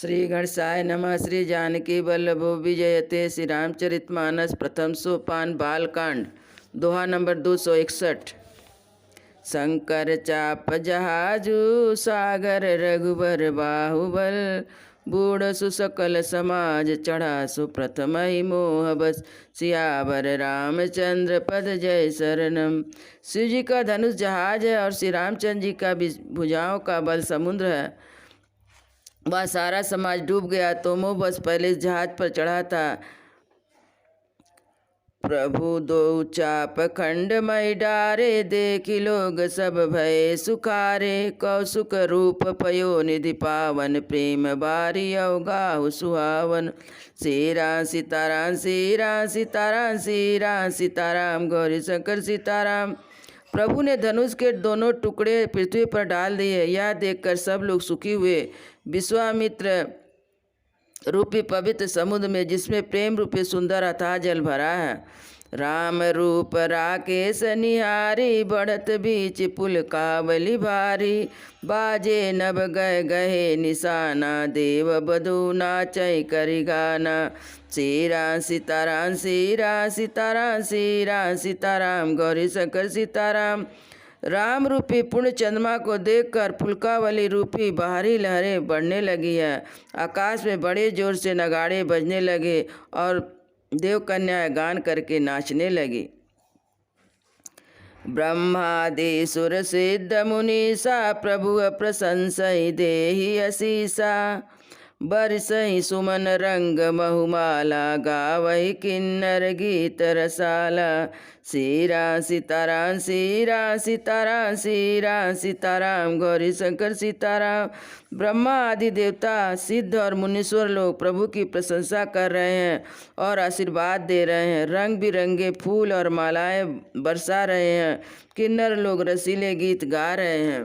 श्री गणेशाय नमः। श्री जानकी वल्लभो विजयते। श्री रामचरितमानस प्रथम सोपान बालकांड दोहा नंबर 261। शंकर चाप जहाजू सागर रघुबर बाहुबल, बूढ़ सुसकल समाज चढ़ा सुप्रथम ही मोह बस, सियावर रामचंद्र पद जय शरणम। शिव जी का धनुष जहाज है और श्री रामचंद्र जी का भुजाओं का बल समुद्र है। वह सारा समाज डूब गया तो मोह बस पहले इस जहाज पर चढ़ा था। प्रभु दो चाप खंड मई डारे, देखी लोग सब भय सुखारे। कौसुक रूप पयो निधि पावन, प्रेम बारी अवगाहु सुहावन। सीरा सीताराम सीरा सीताराम सीरा सीताराम, गौरी शंकर सीताराम। प्रभु ने धनुष के दोनों टुकड़े पृथ्वी पर डाल दिए। यह देखकर सब लोग सुखी हुए। विश्वामित्र रूपी पवित्र समुद्र में, जिसमें प्रेम रूपी सुंदर अथाह जल भरा है, राम रूप राकेश निहारी, बढ़त बीच पुल कावली भारी। बाजे नभ गए गहे निशाना, देव बधू नाचै करि गाना। सीरा सीताराम सीरा सीताराम सीरा सीताराम, गौरी शंकर सीताराम। राम रूपी पूर्ण चंद्रमा को देखकर फुलकावली रूपी बाहरी लहरें बढ़ने लगी है। आकाश में बड़े जोर से नगाड़े बजने लगे और देव कन्याएं गान करके नाचने लगी। ब्रह्मादि सुर सिद्ध मुनीसा, प्रभु प्रशंसई देहि असीसा। बरसई सुमन रंग बहुमाला, गावई किन्नर गीत रसाला। सीरा सीताराम सीरा सीताराम सीरा सीताराम, गौरी शंकर सीताराम। ब्रह्मा आदि देवता, सिद्ध और मुनीश्वर लोग प्रभु की प्रशंसा कर रहे हैं और आशीर्वाद दे रहे हैं। रंग बिरंगे फूल और मालाएं बरसा रहे हैं। किन्नर लोग रसीले गीत गा रहे हैं।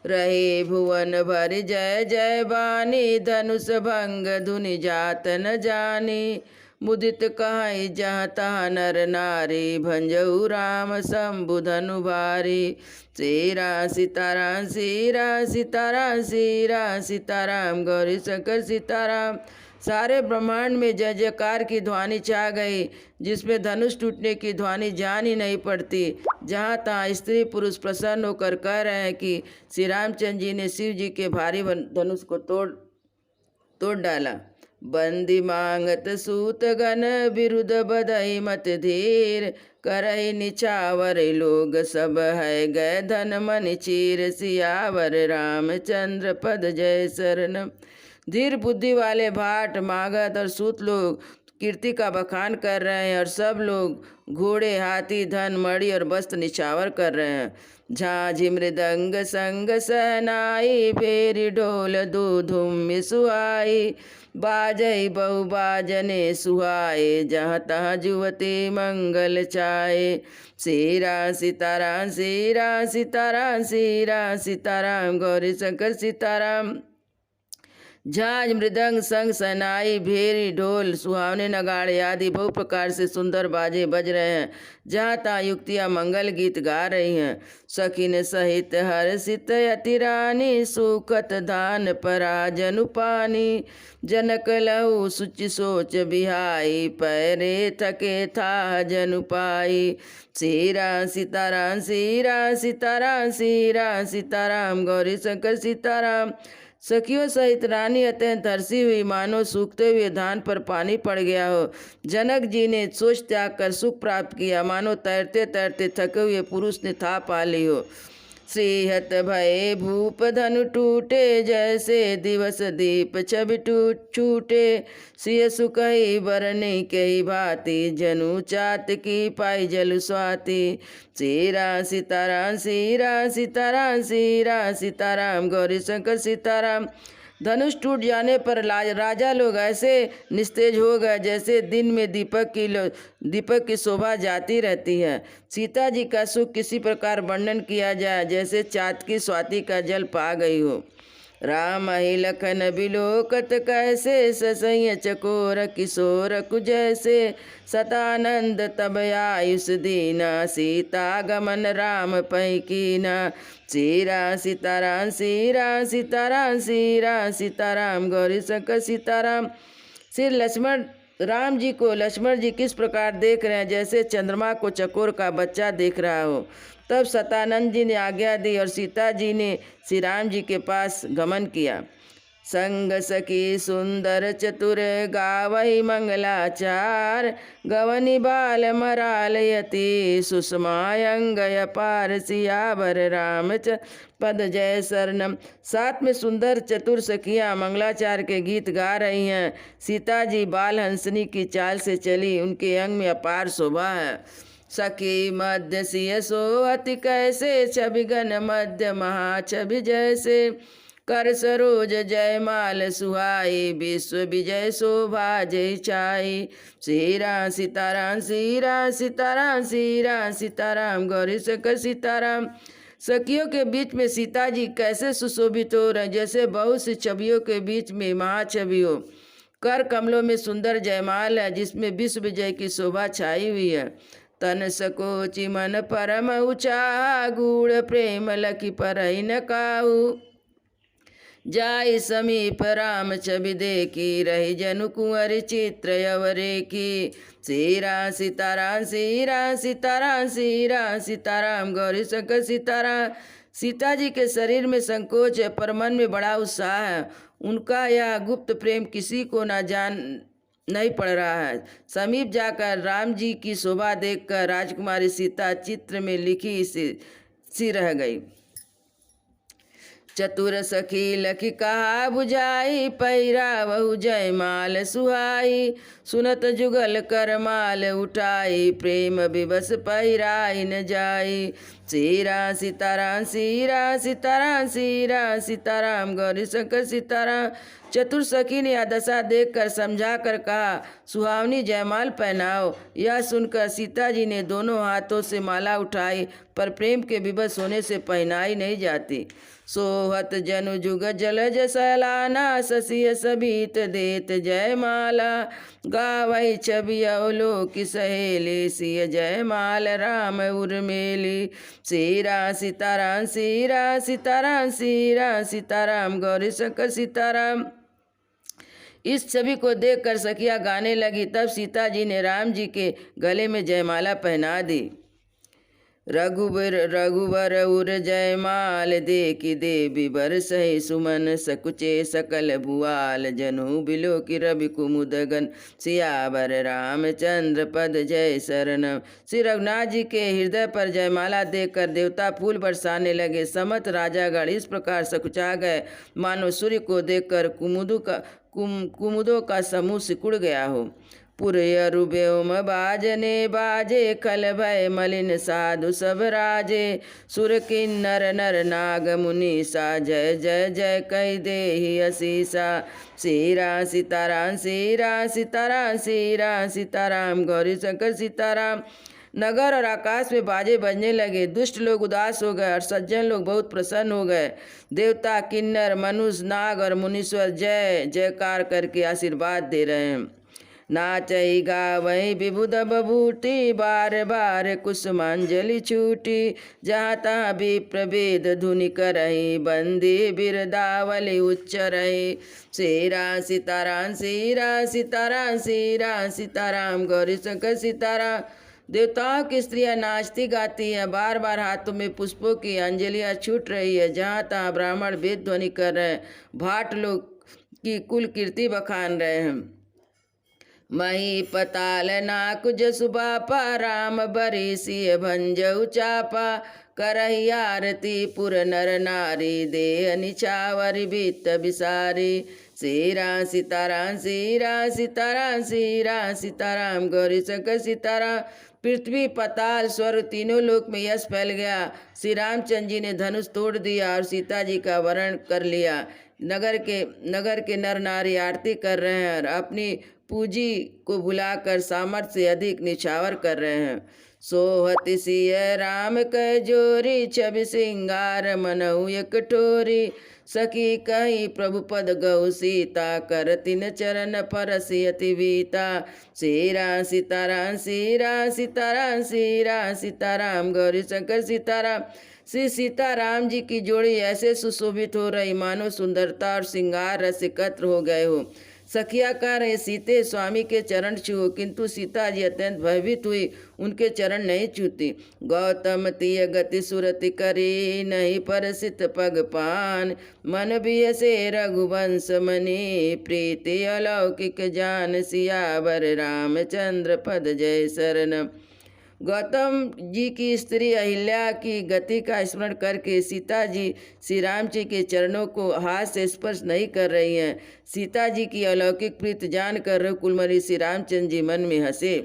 रहे भुवन भर जय जय बानी, धनुष भंग धुनि जात न जानी। मुदित कहाई जहाँ तहाँ नर नारी, भंजऊ राम शंभु धनु भारी। सीरा सीताराम सीरा सीताराम सीरा सीताराम, गौरी शंकर सीताराम। सारे ब्रह्मांड में जय जयकार की ध्वनि छा गई, जिसमें धनुष टूटने की ध्वनि जान ही नहीं पड़ती। जहाँ तहाँ स्त्री पुरुष प्रसन्न होकर कह रहे हैं कि श्री रामचंद्र जी ने शिव जी के भारी धनुष को तोड़ डाला। बंदी मांगत सूत गण, विरुद्ध बधई मत धीर। करई निछावर लोग सब है, गए धन मन चीर। सियावर रामचंद्र पद जय शरणम। धीर बुद्धि वाले भाट मागध और सूत लोग कीर्ति का बखान कर रहे हैं और सब लोग घोड़े हाथी धन मणि और वस्त्र निछावर कर रहे हैं। झांझी मृदंग संग सहनाई, फेरी ढोल दो धूम सुहाई। बाजई बहु बाजने सुहाए, जहाँ तहाँ जुवती मंगल चाहे। सीरा सीताराम सीरा सीताराम सीरा सीताराम, गौरी शंकर सीताराम। झांझ मृदंग संग सनाई, भेरी ढोल सुहावने नगाड़े आदि बहु प्रकार से सुंदर बाजे बज रहे हैं। जहाँ तहाँ युक्तियाँ मंगल गीत गा रही हैं। सखिन सहित हर्षित अति रानी, सुखत धान परा जनु पानी। जनक लहु सुचि सोच बिहाई, पैरे थके था जनु पाई। सीरा सीताराम सीरा सीताराम सीरा सीताराम, गौरी शंकर सीताराम। सखियों सहित रानी अत्यंत हर्षी हुई, मानो सूखते हुए धान पर पानी पड़ गया हो। जनक जी ने सोच त्याग कर सुख प्राप्त किया, मानो तैरते तैरते थके हुए पुरुष ने था पा ली हो। श्रीहत भये भूप धनु टूटे, जैसे दिवस दीप छवि छूटे। सिय सुकही बरनी कही भांति, जनु चात की पाई जलु स्वाति। सीरा सीताराम सीरा सीताराम सीरा सीताराम, गौरी शंकर सीताराम। धनुष टूट जाने पर राजा लोग ऐसे निस्तेज हो गए, जैसे दिन में दीपक की शोभा जाती रहती है। सीता जी का सुख किसी प्रकार वर्णन किया जाए, जैसे चाँद की स्वाति का जल पा गई हो। राम ही लखन बिलोकत कैसे, ससैय चकोर किशोर कुजैसे, सतानंद तब आयुष दीना, सीता गमन राम पै कीना। श्री राम सीताराम, श्री राम सीताराम, श्री राम सीताराम, गौरी शंकर सीताराम। श्री लक्ष्मण राम जी को लक्ष्मण जी किस प्रकार देख रहे हैं, जैसे चंद्रमा को चकोर का बच्चा देख रहा हो। तब सतानंद जी ने आज्ञा दी और सीता जी ने श्री राम जी के पास गमन किया। संग सखी सुंदर चतुर गावही मंगलाचार, गवनी बाल मराल यति सुषमायंग अपार, सियावर राम पद जय शरणम। साथ में सुंदर चतुर सखियाँ मंगलाचार के गीत गा रही हैं। सीता जी बाल हंसनी की चाल से चली, उनके अंग में अपार शोभा है। सखी मध्य सिय सोहति कैसे, छवि गण मध्य महाछवि जैसे, कर सरोज जयमाल सुहाई, विश्व विजय शोभा जय चाई। श्री राम सीताराम, श्री राम सीताराम, श्री राम सीताराम, गौरी शंकर सीताराम। सखियों के बीच में सीता जी कैसे सुशोभित हो रहे, जैसे बहुत सी छवियों के बीच में महाछवि हो। कर कमलों में सुंदर जयमाल है, जिसमें विश्व विजय की शोभा छाई हुई है। तन सकोचि मन परम ऊंचा, गूढ़ प्रेम लखी परहि न काहू, जाय समीप राम छवि देखी, रही जनु कुंवर चित्र अवरे की। श्री राम सीताराम, श्री राम सीताराम, श्री राम सीताराम, गौरी शंकर सीताराम। सीता जी के शरीर में संकोच है, पर मन में बड़ा उत्साह है। उनका यह गुप्त प्रेम किसी को नहीं पड़ रहा है। समीप जाकर राम जी की शोभा देखकर राजकुमारी सीता चित्र में लिखी सी रह गई। चतुर सखी लखी कहा बुझाई, पैरा बहु जयमाल सुहाई, सुनत जुगल कर माल उठाई, प्रेम विवश पैराई न जाई। श्री राम सीताराम, श्री राम सीताराम, श्री राम सीताराम, गौरी शंकर सीताराम। चतुर सखी ने यह दशा देखकर समझा कर कहा, सुहावनी जयमाल पहनाओ। यह सुनकर सीता जी ने दोनों हाथों से माला उठाई, पर प्रेम के विवश होने से पहनाई नहीं जाती। सोहत जनु जुग जलज सलाना, शशिय सबित देत जयमाला, गावै छवि अवलोक सहेली, सिय जयमाल राम उर्मिली। श्री राम सीताराम, श्री राम सीताराम, श्री राम सीताराम, गौरी शंकर सीताराम। इस छवि को देखकर सखिया गाने लगी। तब सीता जी ने राम जी के गले में जयमाला पहना दी। रघुवर उर जयमाल देखी, देवी बर सही सुमन, सकुचे सकल भुआल, जनु बिलो की रवि कुमुद गन, सियावर रामचंद्र पद जय शरणम। श्री रघुनाथ जी के हृदय पर जयमाला देखकर देवता फूल बरसाने लगे। समस्त राजागण इस प्रकार सकुचा गए, मानो सूर्य को देखकर कुमुदों का समूह सिकुड़ गया हो। पुरयरु व्योम बाजने बाजे, खल भय मलिन साधु सब राजे, सुर किन्नर नर नाग मुनीसा, जय जय जय कह देहि असीसा। श्री राम सीताराम, श्री राम सीताराम, श्री राम सीताराम, गौरी शंकर सीताराम। नगर और आकाश में बाजे बजने लगे। दुष्ट लोग उदास हो गए और सज्जन लोग बहुत प्रसन्न हो गए। देवता, किन्नर, मनुष्य, नाग और मुनीश्वर जय जयकार करके आशीर्वाद दे रहे हैं। नाचई गावई विबुध बबूटी, बार बार कुसुमांजलि छूटी, जहाँ तहाँ विप्र वेद धुनि करही, बंदी बिरदावली उच्चरही। श्री राम सीताराम, श्री राम सीताराम, श्री राम सीताराम, गौरी शंकर सीताराम। देवताओं की स्त्रियां नाचती गाती हैं, बार बार हाथों में पुष्पों की अंजलियां छूट रही है। जहाँ तहाँ ब्राह्मण वेद ध्वनि कर रहे हैं, भाट लोग की कुल कीर्ति बखान रहे हैं। मही पताल नाक जसुबापा, राम बरी सिय भंजऊ चापा, करही आरती पुर नर नारी, देह निछावरी बित बिसारी। श्री राम सीताराम, श्री राम सीताराम, श्री राम सीताराम, गौरी शंकर सीताराम। पृथ्वी, पाताल, स्वर्ग तीनों लोक में यश फैल गया। श्री रामचंद्र जी ने धनुष तोड़ दिया और सीता जी का वरण कर लिया। नगर के नर नारी आरती कर रहे हैं और अपनी पूंजी को बुलाकर सामर्थ्य से अधिक निछावर कर रहे हैं। सोहति सिय राम कह जोरी, छवि सिंगार मनऊ एक ठोरी। सखी कही प्रभु पद गौ सीता, कर तिन चरण परसि अति बीता। श्रीराम सीताराम श्रीराम सीताराम श्रीराम सीताराम गौरी शंकर सीताराम। श्री सीताराम जी की जोड़ी ऐसे सुशोभित हो रही मानो सुंदरता और श्रृंगार रस एकत्र हो गए हो। सखिया कह रहे सीते स्वामी के चरण छुओ, किंतु सीता जी अत्यंत भयभीत हुई, उनके चरण नहीं छूती। गौतम तिय गति सुरति करी, नहीं परसित पग पान। मन बियसे रघुवंश मनि, प्रीति अलौकिक जान। सियावर रामचंद्र पद जय शरण। गौतम जी की स्त्री अहिल्या की गति का स्मरण करके सीता जी श्री राम जी के चरणों को हाथ से स्पर्श नहीं कर रही हैं। सीता जी की अलौकिक प्रीत जानकर रघुकुलमणि श्री रामचंद्र जी मन में हंसे।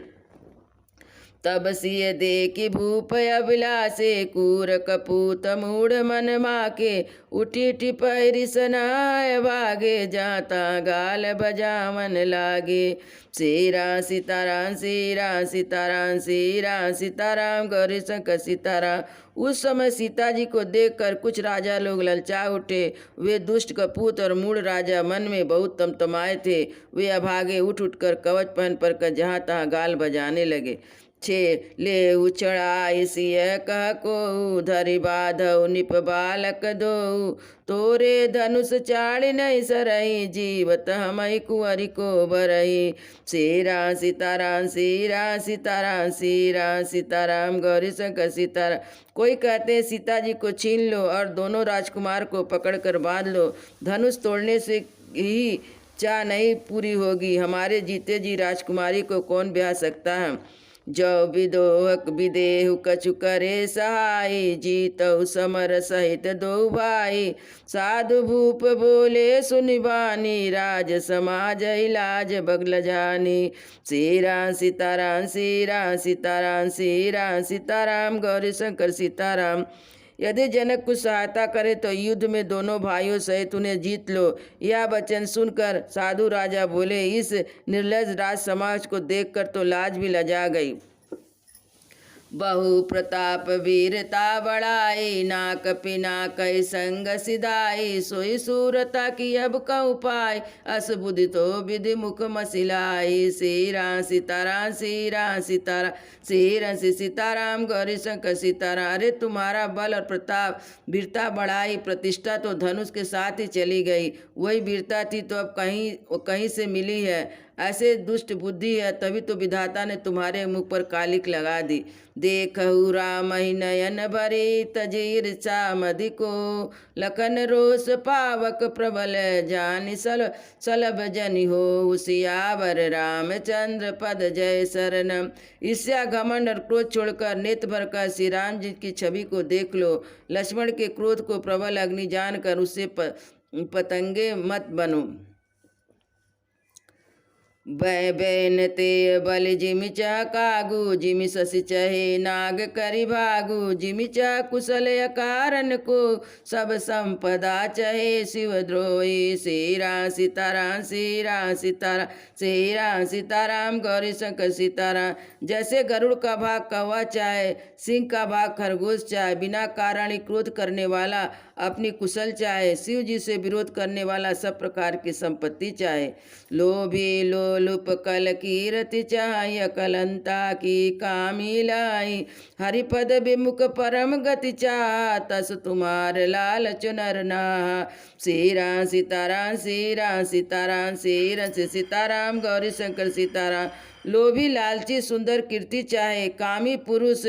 तब सिय देखी भूप अभिलाषे, कूर कपूत मूढ़ मन माके। उठी टिपैरी सनाय भागे, जाता गाल बजावन लागे। श्रीराम सीताराम श्रीराम सीताराम श्रीराम सीताराम गौरी शंकर सीताराम। उस समय सीता जी को देखकर कुछ राजा लोग ललचा उठे। वे दुष्ट कपूत और मूढ़ राजा मन में बहुत तमतमाए थे। वे अभागे उठ उठकर कवच पहन पर जहाँ तहाँ गाल बजाने लगे। छे ले उचड़ाई सिय कह को, धरि बाधव निप बालक दो। तोरे धनुष चाड़ि नहीं सरही, जीवत हमई कुंवरी को बरही। श्रीराम सीताराम श्रीराम सीताराम श्रीराम सीताराम गौरी शंकर सीताराम। कोई कहते हैं सीता जी को छीन लो और दोनों राजकुमार को पकड़कर बांध लो, धनुष तोड़ने से ही चाह नहीं पूरी होगी। हमारे जीते जी राजकुमारी को कौन ब्याह सकता है। जो विदोहक विदेहु कछु करे सहाय, जीतऊ समर सहित दो भाई। साधु भूप बोले सुनिबानी, राज समाज इलाज बगल जानी। श्रीराम सीताराम श्रीराम सीताराम श्रीराम सीताराम गौरी शंकर सीताराम। यदि जनक कुछ सहायता करे तो युद्ध में दोनों भाइयों सहित उन्हें जीत लो। यह वचन सुनकर साधु राजा बोले, इस निर्लज राज समाज को देखकर तो लाज भी लजा गई। बहु प्रताप वीरता बढ़ाई, नाक पिना कई संग सिधाई। सोई सूरता की अब का उपाय, अस बुद्धि तो विधि मुख मसिलाई। श्रीराम सीताराम श्रीराम सीताराम श्रीराम सीताराम गौरी शंकर सीताराम। अरे तुम्हारा बल और प्रताप वीरता बढ़ाई, प्रतिष्ठा तो धनुष के साथ ही चली गई। वही वीरता थी तो अब कहीं से मिली है। ऐसे दुष्ट बुद्धि है, तभी तो विधाता ने तुम्हारे मुख पर कालिक लगा दी। देखहु राम ही नयन भरी, तजीर चामदि को। लखन रोष पावक प्रबल, जानि सलभ जनि हो। सियावर रामचंद्र पद जय शरण। ईर्ष्या घमंड और क्रोध छोड़कर नेत्र भर कर श्री राम जी की छवि को देख लो। लक्ष्मण के क्रोध को प्रबल अग्नि जानकर उससे पतंगे मत बनो। बैन ते बल जिमि चाह कागू, जिमि शशि चहे नाग करि भागू। जिमि चाह कुशल अकारण को, सब संपदा चहे शिवद्रोही। श्रीराम सीताराम श्रीराम सीताराम श्रीराम सीताराम गौरी शंकर सीताराम। जैसे गरुड़ का भाग कौवा चाहे, सिंह का भाग खरगोश चाहे, बिना कारण ही क्रोध करने वाला अपनी कुशल चाहे, शिव जी से विरोध करने वाला सब प्रकार की संपत्ति चाहे। लोभी लोलुप कल कीरति चाय, अकलंता की कामी लाई। हरिपद विमुख परम गति चाह, तस तुम्हार लाल चुनर नाह। श्रीराम सीताराम श्रीराम सीताराम श्रीराम सीताराम गौरी शंकर सीताराम। लोभी लालची सुंदर कीर्ति चाहे, कामी पुरुष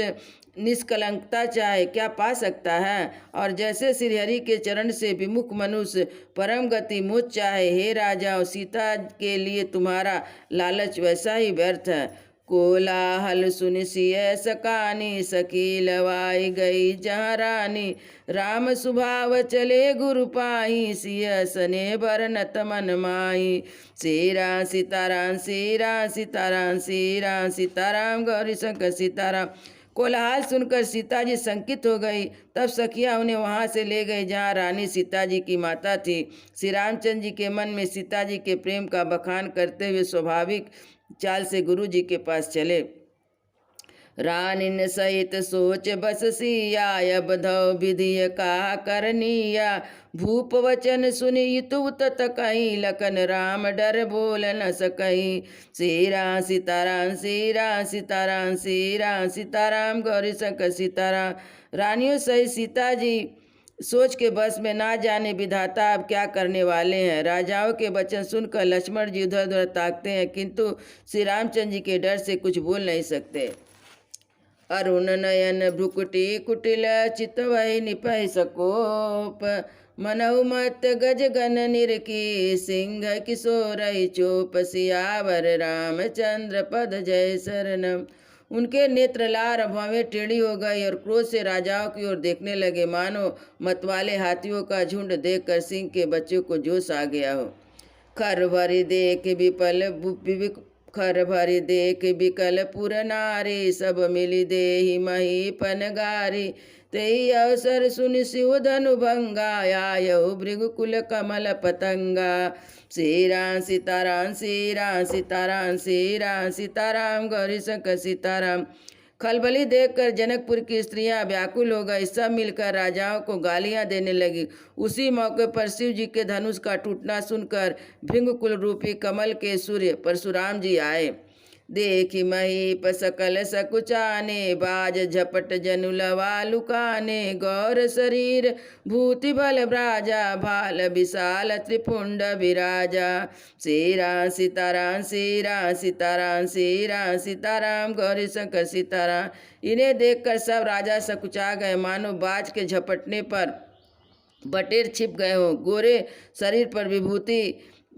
निष्कलंकता चाहे, क्या पा सकता है। और जैसे श्रीहरि के चरण से विमुख मनुष्य परम गति मुझ चाहे, हे राजा और सीता के लिए तुम्हारा लालच वैसा ही व्यर्थ है। कोलाहल सुनि सिय सकानी, सखी लवाई गई जहाँ रानी। राम सुभाव चले गुरु पाही, सिय सने बरनत मन माही। श्रीराम सीताराम श्रीराम सीताराम श्रीराम सीताराम गौरी शंकर सीताराम। कोलाहल सुनकर सीता जी शंकित हो गई। तब सखियां उन्हें वहां से ले गई जहां रानी सीता जी की माता थी। श्री रामचंद्र जी के मन में सीता जी के प्रेम का बखान करते हुए स्वाभाविक चाल से गुरु जी के पास चले। रानिन सहित सोच बस सिया, बधौ विधि का करनिया। भूप वचन सुनि युतु तत कहीं, लखन राम डर बोल न सकहीं। सीरा सीताराम सीरा सीताराम सीरा सीताराम गौरी शंकर सीताराम। रानियों सहित सीता जी सोच के बस में ना जाने विधाता अब क्या करने वाले हैं। राजाओं के वचन सुनकर लक्ष्मण जी उधर उधर ताकते हैं, किंतु श्री रामचंद्र जी के डर से कुछ बोल नहीं सकते। अरुण नयन भ्रुकुटी कुटिल, चितवहि निपहि सकोप। मनहु मत गज गन निरकी, सिंह किशोरहि चोप। सियावर रामचंद्र पद जय शरणम। उनके नेत्र लार भवें टेढ़ी हो गई और क्रोध से राजाओं की ओर देखने लगे, मानो मतवाले हाथियों का झुंड देखकर सिंह के बच्चों को जोश आ गया हो। खर भरी देख खर भरी देख बिकल पुर नारी, सब मिली देहि मही पनगारी। तेहि अवसर सुनि सिंह धनु भंगा, आयहु भृगुकुल कमल पतंगा। श्रीराम सीताराम श्रीराम सीताराम श्रीराम सीताराम गौरी शंकर सीताराम। खलबली देखकर जनकपुर की स्त्रियां व्याकुल हो गई, सब मिलकर राजाओं को गालियां देने लगी। उसी मौके पर शिव जी के धनुष का टूटना सुनकर भृंगकुल रूपी कमल के सूर्य परशुराम जी आए। देखी महीप सकल सकुचाने, बाज झपट जनु लवा लुकाने। गौर शरीर भूति बल ब्राजा, भाल विशाल त्रिपुंड विराजा। श्रीराम सीताराम श्रीराम सीताराम श्रीराम सीताराम गौरी शंकर सीताराम। इन्हें देखकर सब राजा सकुचा गए, मानो बाज के झपटने पर बटेर छिप गए हों। गोरे शरीर पर विभूति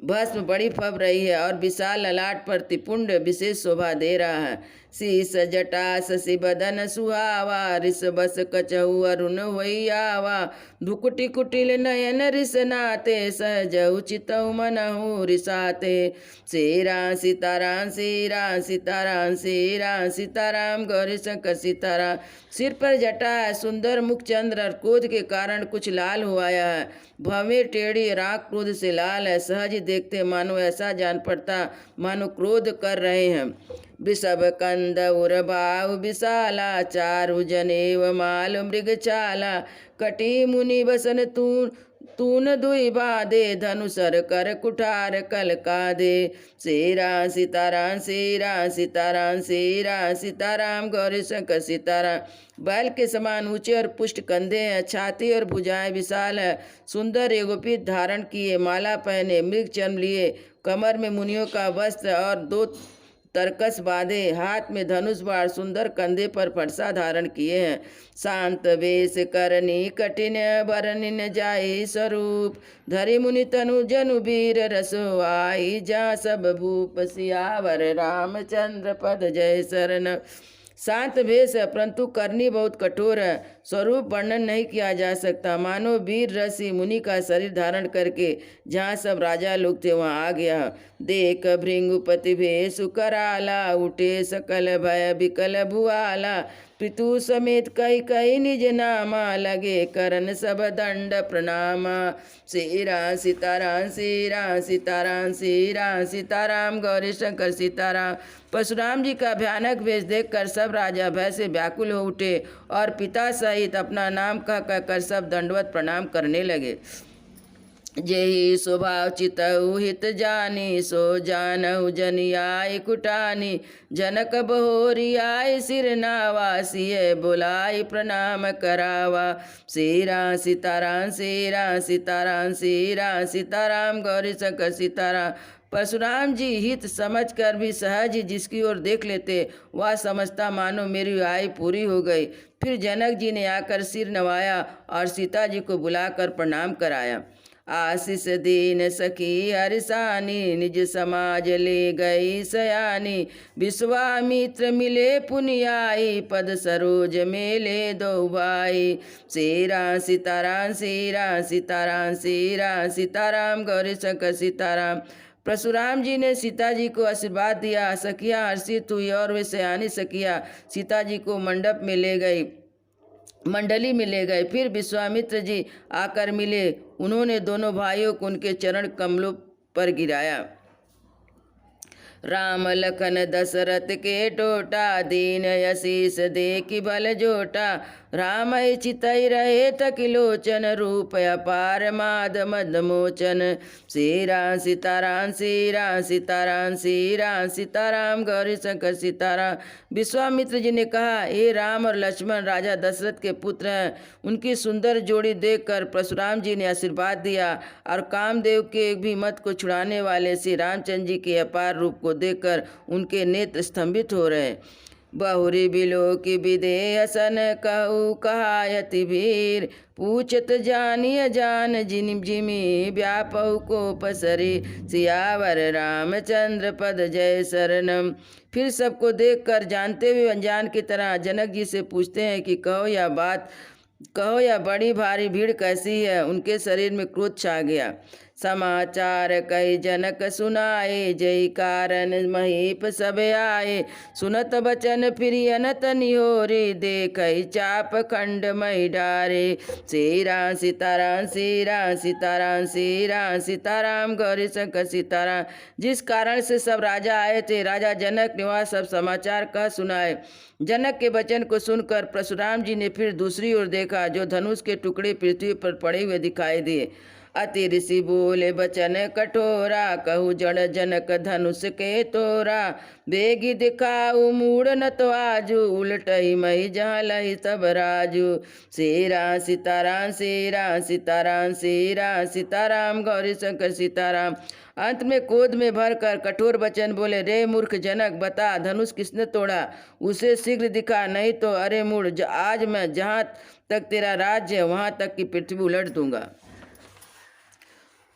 भस्म बड़ी फब रही है और विशाल ललाट पर त्रिपुंड विशेष शोभा दे रहा है। शीस जटा शशि बदन सुहावा, रिस बस कचहु अरुण होई आवा। भुकुटी कुटिल नयन रिस नाते, सहज उचित मनहु रिसाते। श्रीराम सीताराम श्रीराम सीताराम श्रीराम सीताराम गौरी शंकर सीताराम। सिर पर जटा है, सुंदर मुख चंद्र और क्रोध के कारण कुछ लाल हो आया है। भवें टेढ़ी, राख क्रोध से लाल है। सहज देखते मानो ऐसा जान पड़ता मानो क्रोध कर रहे हैं। वृषभ कंद उर भाव विशाला, चारु जनेव माल मृग चाला। कटी मुनि बसन तून दुई बाधे, धनुसर कर कुठार कल काधे। श्रीराम सीताराम श्रीराम सीताराम श्रीराम सीताराम गौरी शंकर सीताराम। बैल के समान ऊंचे और पुष्ट कंधे हैं, छाती और भुजाएं विशाल है। सुंदर एगोपीत धारण किए, माला पहने, मृग चर्म लिए, कमर में मुनियों का वस्त्र और 2 तरकस बांधे, हाथ में धनुष बाण, सुंदर कंधे पर फरसा धारण किए हैं। शांत वेश करनी कठिन, बरनिन जाई स्वरूप। धरि मुनि तनु जनु वीर रसो आई, जा सब भूप। सियावर रामचंद्र पद जय शरण। शांत भेष है, परंतु करनी बहुत कठोर है। स्वरूप वर्णन नहीं किया जा सकता, मानो वीर रसी मुनि का शरीर धारण करके जहाँ सब राजा लोग थे वहाँ आ गया। देख भृंगुपति भेषु कराला, उठे सकल भय बिकल भुआला। पितु समेत कई कई निज नामा, लगे करन सब दंड प्रणामा। श्रीराम सीताराम श्रीराम सीताराम श्रीराम सीताराम गौरी शंकर सीताराम। परशुराम जी का भयानक वेश देखकर सब राजा भय से व्याकुल हो उठे और पिता सहित अपना नाम कह कहकर सब दंडवत प्रणाम करने लगे। जेहि स्वभाव चितहु हित जानी, सो जानहु जनि आय कुटानी। जनक बहोरी आय सिर नावा, सिय बुलाय प्रणाम करावा। श्रीराम सीताराम श्रीराम सीताराम श्रीराम सीताराम गौरी शंकर सीताराम। परशुराम जी हित समझकर भी सहज ही जिसकी ओर देख लेते, वह समझता मानो मेरी आयु पूरी हो गई। फिर जनक जी ने आकर सिर नवाया और सीता जी को बुलाकर प्रणाम कराया। आशीष दीन सखी हरिसानी, निज समाज ले गई सयानी। विश्वामित्र मिले पुनियाई, पद सरोज मेले दो भाई। श्रीराम सीताराम श्रीराम सीताराम श्रीराम सीताराम गौरी शंकर सीताराम। परशुराम जी ने सीता जी को आशीर्वाद दिया। सखियाँ हर्षित हुई और वे सयानी सखियाँ सीता जी को मंडली में ले गए। फिर विश्वामित्र जी आकर मिले। उन्होंने दोनों भाइयों को उनके चरण कमलों पर गिराया। राम लखन दशरथ के टोटा, दीन यशीष देखि बल जोटा। राम चितई रहे तकिलोचन, रूप अपार माद मद मोचन। श्री राम सीताराम श्री राम सीताराम श्री राम सीताराम गौरी शंकर सीताराम। विश्वामित्र जी ने कहा, हे राम और लक्ष्मण राजा दशरथ के पुत्र हैं। उनकी सुंदर जोड़ी देखकर परशुराम जी ने आशीर्वाद दिया और कामदेव के भी मत को छुड़ाने वाले श्री रामचंद्र जी के अपार रूप को देखकर उनके नेत्र स्तंभित हो रहे। बहुरी बिलो की विदेह सन, कहू कहायति वीर। पूछत जानिय जान जिन जिमी, व्यापहु को पसरी। सियावर रामचंद्र पद जय शरणम। फिर सबको देखकर जानते हुए अनजान की तरह जनक जी से पूछते हैं कि कहो या बड़ी भारी भीड़ कैसी है। उनके शरीर में क्रोध छा गया। समाचार कई जनक सुनाए, जय कारण महीप सब आए। सुनत बचन फिर अनत निहोरे, देखई चाप खंड मई डारे। श्री राम सीताराम श्री राम सीताराम श्री राम सीताराम गौरी शंकर सीताराम। जिस कारण से सब राजा आए थे, राजा जनक ने वह सब समाचार कह सुनाए। जनक के वचन को सुनकर परशुराम जी ने फिर दूसरी ओर देखा, जो धनुष के टुकड़े पृथ्वी पर पड़े हुए दिखाई दिए। अति ऋषि बोले बचन कठोरा, कहू जड़ जनक धनुष के तोरा। बेगी दिखाऊ मूड न तो आजू, उलटही मई जहाँ लही तब राजू। श्री राम सीताराम श्री राम सीताराम श्री राम सीताराम गौरी शंकर सीताराम। अंत में क्रोध में भरकर कठोर वचन बोले, रे मूर्ख जनक, बता धनुष किसने तोड़ा? उसे शीघ्र दिखा, नहीं तो अरे मूढ़, आज मैं जहाँ तक तेरा राज्य है वहाँ तक की पृथ्वी उलट दूंगा।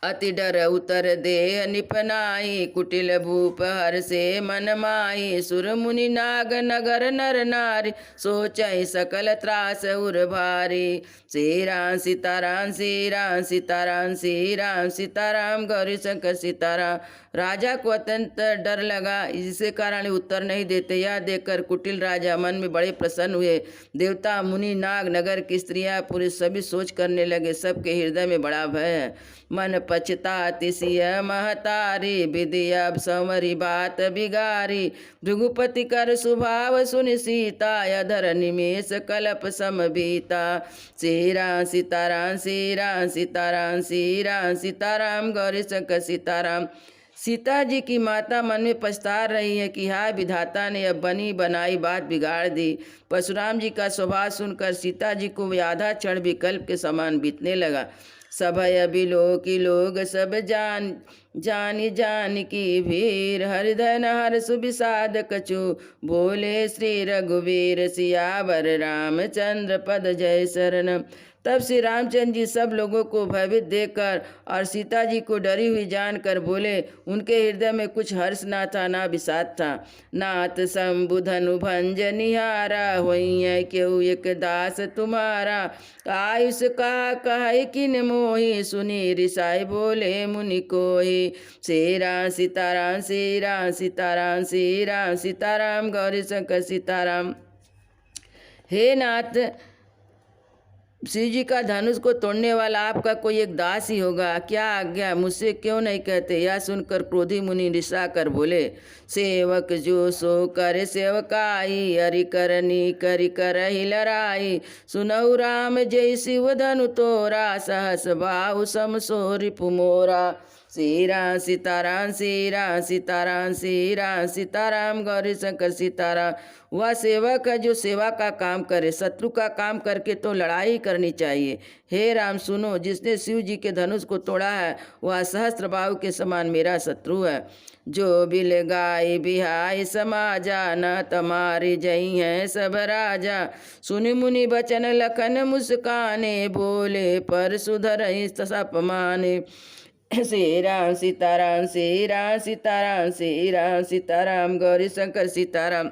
अति डर उतर देह निपनाई, कुटिल भूप हर से मन माई। सुर मुनि नाग नगर नर नारी, सोचई सकल त्रास उर भारी। श्री राम सीताराम श्री राम सीताराम श्री राम सीताराम गौरी शंकर सीताराम। राजा को अत्यंत डर लगा, इसी कारण उत्तर नहीं देते। यह देखकर कुटिल राजा मन में बड़े प्रसन्न हुए। देवता मुनि नाग नगर की स्त्रियां पुरुष सभी सोच करने लगे, सबके हृदय में बड़ा भय है। मन पछताति सिय महतारी, विधि अब संवरी बात बिगारी। भृगुपति कर स्वभाव सुन सीता, अधर निमेष कल्प समबीता। श्री राम सीताराम श्री राम सीताराम श्री राम सीताराम गौरी शंकर सीताराम। सीता जी की माता मन में पछता रही है कि हाय विधाता ने अब बनी बनाई बात बिगाड़ दी। परशुराम जी का स्वभाव सुनकर सीता जी को आधा क्षण भी कल्प के समान बीतने लगा। सभय बिलो की लोग सब जान की भीर, हृदय नहर सुबिषाद कछु। बोले श्री रघुवीर, सियावर रामचंद्र पद जय शरण। तब श्री रामचंद्र जी सब लोगों को भयभीत देखकर और सीता जी को डरी हुई जानकर बोले। उनके हृदय में कुछ हर्ष ना था ना विषाद था। नाथ संबुधनु भंज निहारा, होइए क्यों एक दास तुम्हारा। आयुष का कहे किन मोहि, सुनी रिसाई बोले मुनि कोहि। श्री राम सीताराम श्री राम सीताराम श्री राम सीताराम गौरी शंकर सीताराम। हे नाथ, शिव जी का धनुष को तोड़ने वाला आपका कोई एक दास ही होगा, क्या आज्ञा, मुझसे क्यों नहीं कहते। यह सुनकर क्रोधी मुनि रिसा कर बोले, सेवक जो सो कर सेवकाई, हरि करनी करि करहि लराई। सुनहु राम जय शिव धनु तोरा, सहस बाहु सम सो रिपु मोरा। श्री राम सीताराम श्री राम सीताराम श्री राम सीताराम गौरी शंकर सीताराम। वह सेवक है जो सेवा का काम करे, शत्रु का काम करके तो लड़ाई करनी चाहिए। हे राम सुनो, जिसने शिव जी के धनुष को तोड़ा है वह सहस्त्र बाहु के समान मेरा शत्रु है। जो बिल गाय बिहाय समाजा, न तमारी जई हैं सब राजा। सुनि मुनि बचन लखन मुस्काने, बोले पर सुधर सप माने। श्री राम सीताराम श्री राम सीताराम श्री राम सीताराम गौरी शंकर सीताराम।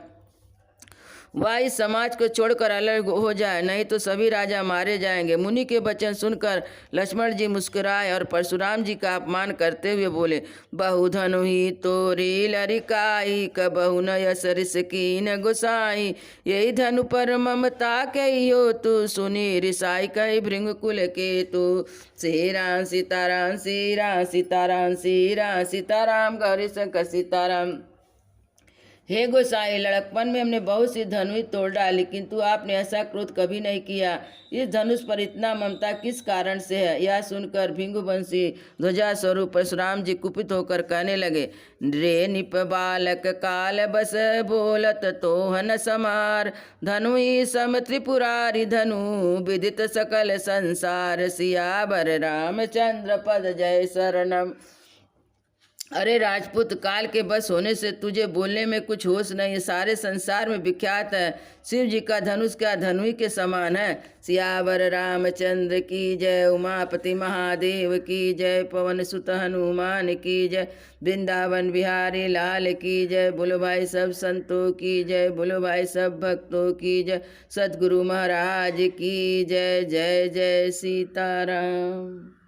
वह इस समाज को छोड़कर अलग हो जाए, नहीं तो सभी राजा मारे जाएंगे। मुनि के वचन सुनकर लक्ष्मण जी मुस्कुराए और परशुराम जी का अपमान करते हुए बोले, बहु धनु ही तोरी लरिकाई, कबहु न यस रिस कीन गोसाई। यही धनु पर ममता कही हो तू, सुनी रिसाई कही भृंग कुल के तू। श्री राम सीताराम, श्री राम सीताराम, श्री राम सीताराम, गौरी शंकर सीताराम। हे गोसाई, लड़कपन में हमने बहुत सी धनुष तोड़ डाली, किंतु आपने ऐसा क्रोध कभी नहीं किया। इस धनुष पर इतना ममता किस कारण से है? यह सुनकर भिंगुवंशी ध्वजा स्वरूप परशुराम जी कुपित होकर कहने लगे, रे निप बालक काल बस बोलत तोहन समार, धनु ही सम त्रिपुरारी धनु विदित सकल संसार, सियावर रामचंद्र पद जय शरणम। अरे राजपूत, काल के बस होने से तुझे बोलने में कुछ होश नहीं है। सारे संसार में विख्यात है शिव जी का धनुष क्या धनु ही के समान है। सियावर रामचंद्र की जय, उमापति महादेव की जय, पवन सुत हनुमान की जय, वृंदावन बिहारी लाल की जय। बोलो भाई सब संतों की जय, बोलो भाई सब भक्तों की जय, सद्गुरु महाराज की जय। जय जय सीताराम।